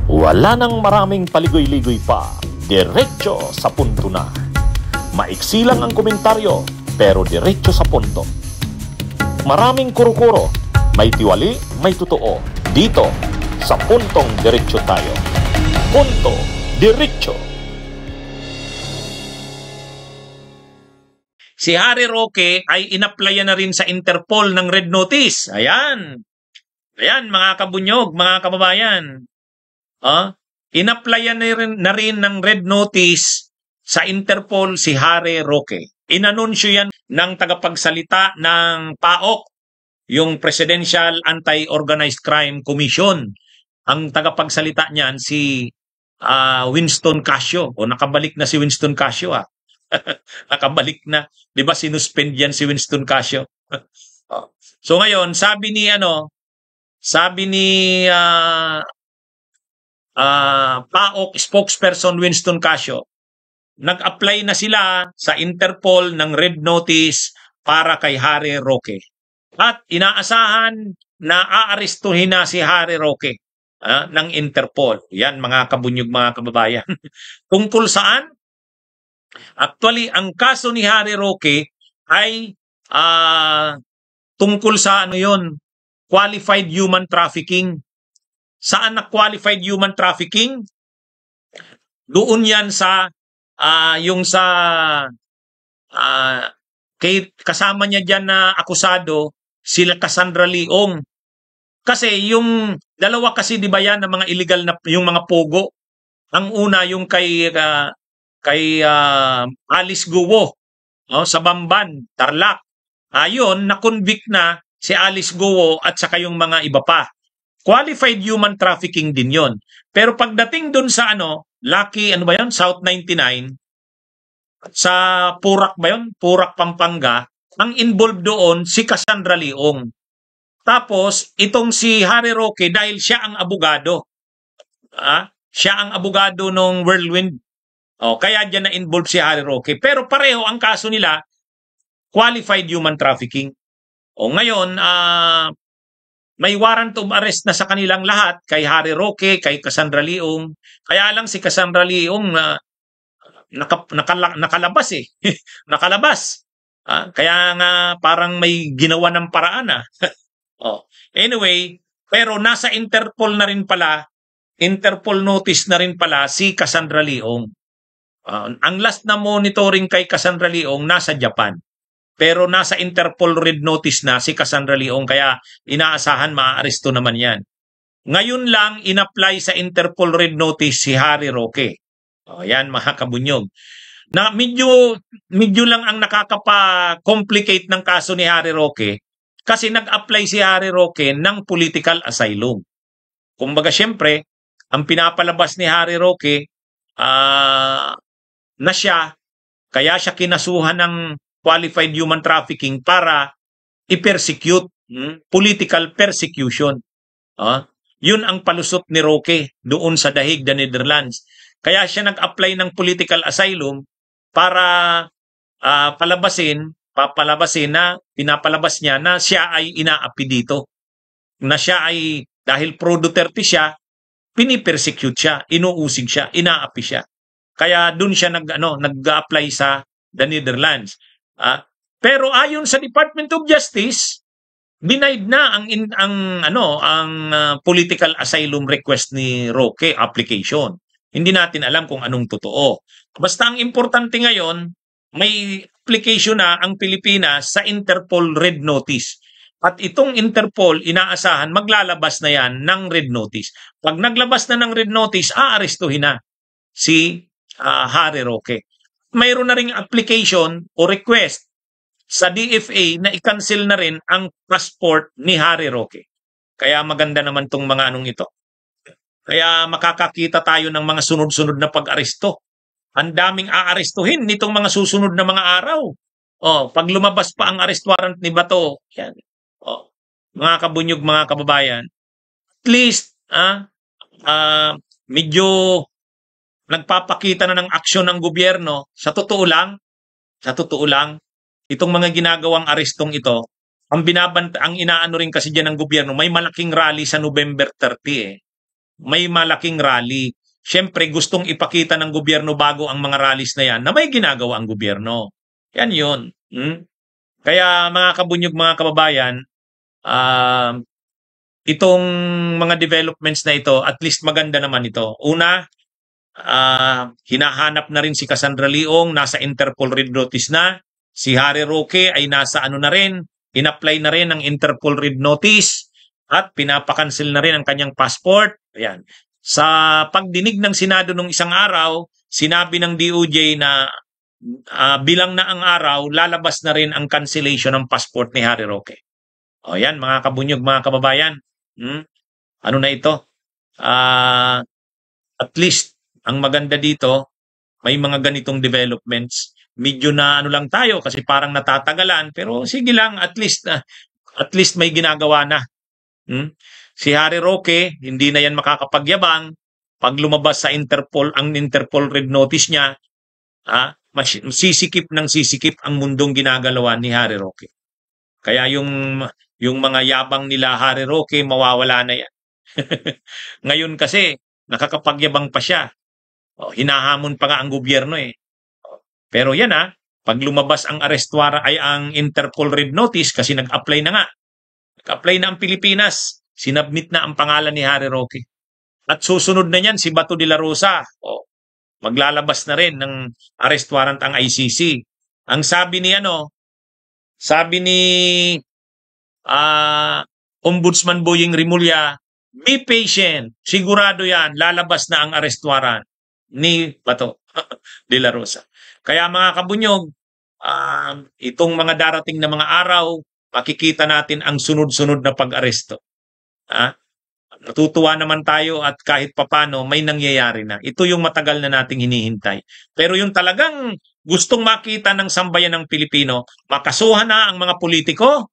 Wala nang maraming paligoy-ligoy pa, diretso sa punto na. Maiksi lang ang komentaryo, pero diretso sa punto. Maraming kuro-kuro, may tiwali, may totoo. Dito, sa puntong diretso tayo. Punto, diretso. Si Harry Roque ay inapplyan na rin sa Interpol ng Red Notice. Ayan. Ayan, mga kabunyog, mga kababayan. Inapplyan na rin ng Red Notice sa Interpol si Harry Roque. Inanunsyo yan ng tagapagsalita ng PAOK, yung Presidential Anti-Organized Crime Commission. Ang tagapagsalita niyan si Winston Casio. O nakabalik na si Winston Casio Nakabalik na. 'Di ba sinuspend yan si Winston Casio? So ngayon, sabi ni PAOK spokesperson Winston Casio, nag-apply na sila sa Interpol ng Red Notice para kay Harry Roque. At inaasahan na aarestuhin na si Harry Roque ng Interpol. Yan mga kabunyog, mga kababayan. Tungkol saan? Actually, ang kaso ni Harry Roque ay tungkol sa qualified human trafficking. Saan na qualified human trafficking? Doon yan sa kasama niya dyan na akusado, sila Cassandra Leong. Kasi yung dalawa kasi, di ba yan, ng mga illegal na yung mga pogo. Ang una yung kay Alice Guo sa Bamban, Tarlac. Ayun, na-convict na si Alice Guo at saka yung mga iba pa. Qualified human trafficking din yon. Pero pagdating dun sa Lucky, South 99, sa Purak ba yun? Purak, Pampanga, ang involved doon si Cassandra Leong. Tapos, itong si Harry Roque, dahil siya ang abogado. Siya ang abogado ng Whirlwind. Kaya dyan na-involve si Harry Roque. Pero pareho ang kaso nila, qualified human trafficking. Ngayon, may warrant of arrest na sa kanilang lahat, kay Harry Roque, kay Cassandra Leong. Kaya lang si Cassandra Leong nakalabas nakalabas. Kaya nga parang may ginawa ng paraan. Anyway, pero nasa Interpol na rin pala, Interpol notice na rin pala si Cassandra Leong. Ang last na monitoring kay Cassandra Leong nasa Japan. Pero nasa Interpol Red Notice na si Cassandra Leong, kaya inaasahan maaaresto naman yan. Ngayon lang inapply sa Interpol Red Notice si Harry Roque. Yan mga kabunyog. Na medyo lang ang nakakapa-complicate ng kaso ni Harry Roque kasi nag-apply si Harry Roque ng political asylum. Kumbaga syempre, ang pinapalabas ni Harry Roque na kaya siya kinasuhan ng qualified human trafficking para i-persecute, political persecution. Yun ang palusot ni Roque doon sa Dahig, the Netherlands. Kaya siya nag-apply ng political asylum para papalabasin na pinapalabas niya na siya ay inaapi dito. Na siya ay, dahil pro-Duterte siya, pinipersecute siya, inuusig siya, inaapi siya. Kaya doon siya nag-apply sa the Netherlands. Pero ayon sa Department of Justice, denied na ang political asylum request ni Roque application. Hindi natin alam kung anong totoo. Basta ang importante ngayon, may application na ang Pilipinas sa Interpol Red Notice. At itong Interpol, inaasahan, maglalabas na yan ng Red Notice. Pag naglabas na ng Red Notice, aarestuhin na si Harry Roque. Mayroon na ring application o request sa DFA na i-cancel na rin ang passport ni Harry Roque. Kaya maganda naman tong mga ito. Kaya makakakita tayo ng mga sunod-sunod na pag-aresto. Ang daming aarestuhin nitong mga susunod na mga araw. Pag lumabas pa ang arrest warrant ni Bato, yan. Mga kabunyog, mga kababayan, at least medyo nagpapakita na ng aksyon ng gobyerno. Sa totoo lang, itong mga ginagawang arestong ito, ang inaano rin kasi diyan ng gobyerno, may malaking rally sa November 30 may malaking rally. Siyempre, gustong ipakita ng gobyerno bago ang mga rallies na yan na may ginagawa ang gobyerno. Yan yun. Kaya mga kabunyog, mga kababayan, itong mga developments na ito, at least maganda naman ito. Una, hinahanap na rin si Cassandra Leong, nasa Interpol Red Notice na. Si Harry Roque ay nasa ano na rin, in-apply na rin ng Interpol Red Notice at pinapakancel na rin ang kanyang passport. Ayan. Sa pagdinig ng Senado nung isang araw, sinabi ng DOJ na bilang na ang araw, lalabas na rin ang cancellation ng passport ni Harry Roque. O yan, mga kabunyog, mga kababayan. Ano na ito? At least, ang maganda dito, may mga ganitong developments. Medyo na ano lang tayo kasi parang natatagalan, pero sige lang, at least may ginagawa na. Si Harry Roque, hindi na yan makakapagyabang. Pag lumabas sa Interpol, ang Interpol Red Notice niya, sisikip ng sisikip ang mundong ginagalawan ni Harry Roque. Kaya yung mga yabang nila Harry Roque, mawawala na yan. Ngayon kasi, nakakapagyabang pa siya. Hinahamon pa nga ang gobyerno eh. Pero yan pag lumabas ang arrest warrant ay ang Interpol Red Notice kasi nag-apply na nga. Nag-apply na ang Pilipinas. Sinabmit na ang pangalan ni Harry Roque. At susunod na niyan si Bato de la Rosa. Maglalabas na rin ng arrest warrant ang ICC. Ang sabi ni Ombudsman Boying Rimulya, be patient. Sigurado yan, lalabas na ang arrest warrant ni Bato de la Rosa. Kaya mga kabunyog, itong mga darating na mga araw, makikita natin ang sunod-sunod na pag-aresto. Natutuwa naman tayo at kahit papano may nangyayari na. Ito yung matagal na nating hinihintay. Pero yung talagang gustong makita ng sambayan ng Pilipino, makasuhan na ang mga politiko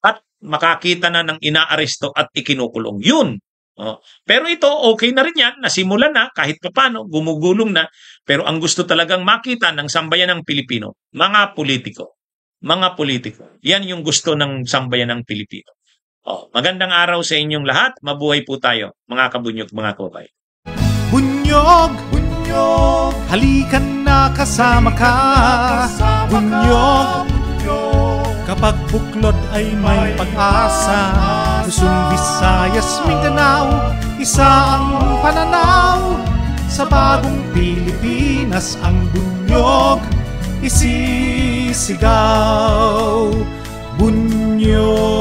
at makakita na ng inaaresto at ikinukulong. Yun. Pero ito, okay na rin yan. Nasimulan na kahit papano, gumugulong na. Pero ang gusto talagang makita ng sambayan ng Pilipino, mga politiko. Mga politiko. Yan yung gusto ng sambayan ng Pilipino. Magandang araw sa inyong lahat. Mabuhay po tayo, mga kabunyog, mga kababay. Bunyog, bunyog, halikan na kasama ka. Bunyog, kapag buklod ay may pag-asa. Luzon, Visayas, Mindanao, isa ang pananaw. Sa bagong Pilipinas ang bunyog isisigaw. Bunyog.